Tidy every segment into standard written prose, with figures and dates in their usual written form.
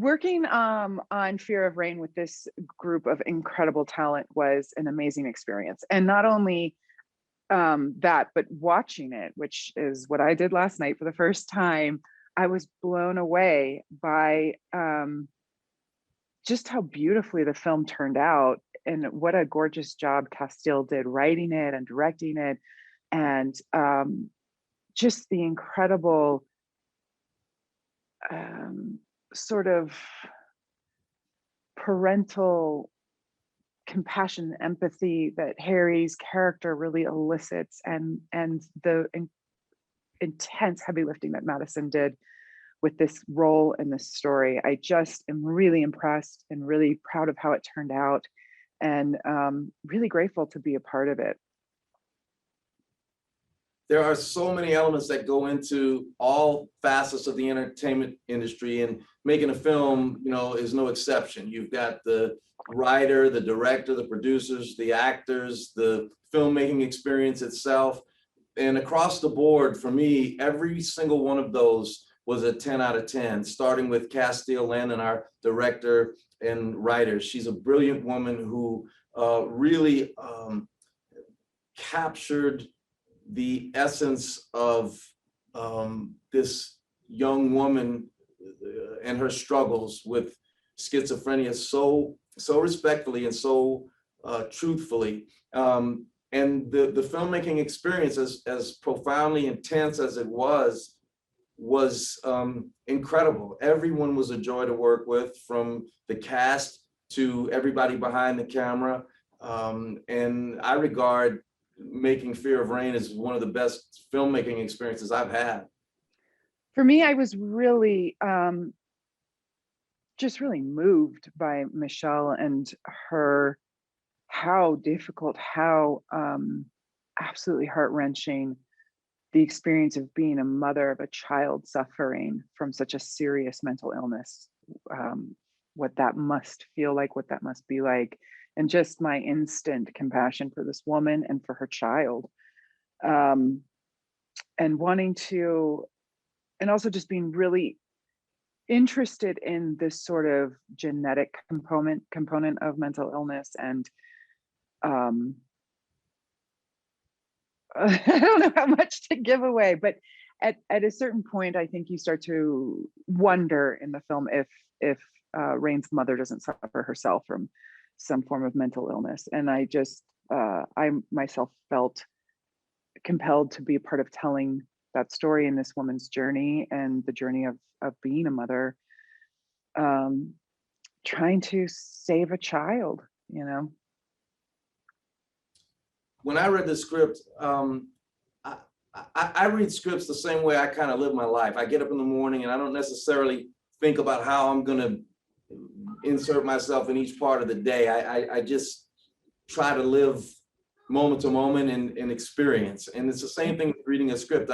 Working on Fear of Rain with this group of incredible talent was an amazing experience. And not only that, but watching it, which is what I did last night for the first time, I was blown away by just how beautifully the film turned out and what a gorgeous job Castille did writing it and directing it. And just the incredible sort of parental compassion and empathy that Harry's character really elicits, and the intense heavy lifting that Madison did with this role in this story. I just am really impressed and really proud of how it turned out, and really grateful to be a part of it. There are so many elements that go into all facets of the entertainment industry, and making a film, you know, is no exception. You've got the writer, the director, the producers, the actors, the filmmaking experience itself. And across the board, for me, every single one of those was a 10 out of 10, starting with Castille Landon, our director and writer. She's a brilliant woman who really captured the essence of this young woman and her struggles with schizophrenia so respectfully and so truthfully. And the filmmaking experience, as profoundly intense as it was incredible. Everyone was a joy to work with, from the cast to everybody behind the camera. And I regard making Fear of Rain as one of the best filmmaking experiences I've had. For me, I was really just really moved by Michelle and how difficult, how absolutely heart-wrenching the experience of being a mother of a child suffering from such a serious mental illness, what that must feel like, what that must be like, and just my instant compassion for this woman and for her child, and wanting to, and also just being really interested in this sort of genetic component of mental illness. And I don't know how much to give away, but at a certain point, I think you start to wonder in the film if Rain's mother doesn't suffer herself from some form of mental illness. And I myself felt compelled to be a part of telling that story in this woman's journey and the journey of being a mother, trying to save a child, you know. When I read the script, I read scripts the same way I kind of live my life. I get up in the morning and I don't necessarily think about how I'm going to insert myself in each part of the day. I just try to live moment to moment and experience. And it's the same thing with reading a script.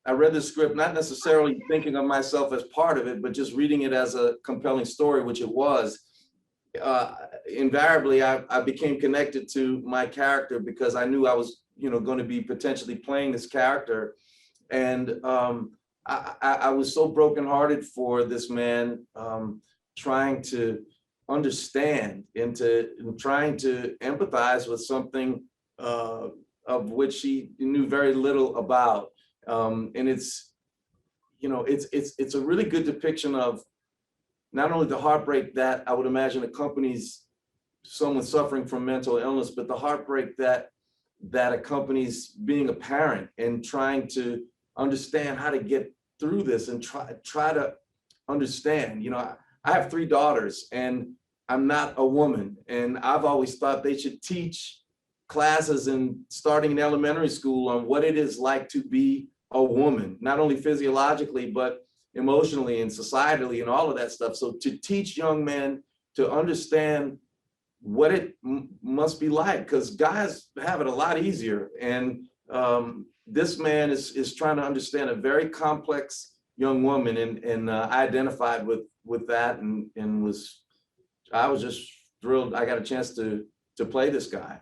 I read the script not necessarily thinking of myself as part of it, but just reading it as a compelling story, which it was. Invariably, I became connected to my character because I knew I was, going to be potentially playing this character. And I was so brokenhearted for this man, trying to understand and trying to empathize with something of which he knew very little about. And it's a really good depiction of not only the heartbreak that I would imagine accompanies someone suffering from mental illness, but the heartbreak that accompanies being a parent and trying to understand how to get through this and try to understand. I have 3 daughters and I'm not a woman, and I've always thought they should teach classes starting in elementary school on what it is like to be a woman, not only physiologically, but emotionally and societally and all of that stuff. So to teach young men to understand what it must be like, because guys have it a lot easier. And this man is trying to understand a very complex young woman, and I identified with that, and I was just thrilled I got a chance to play this guy.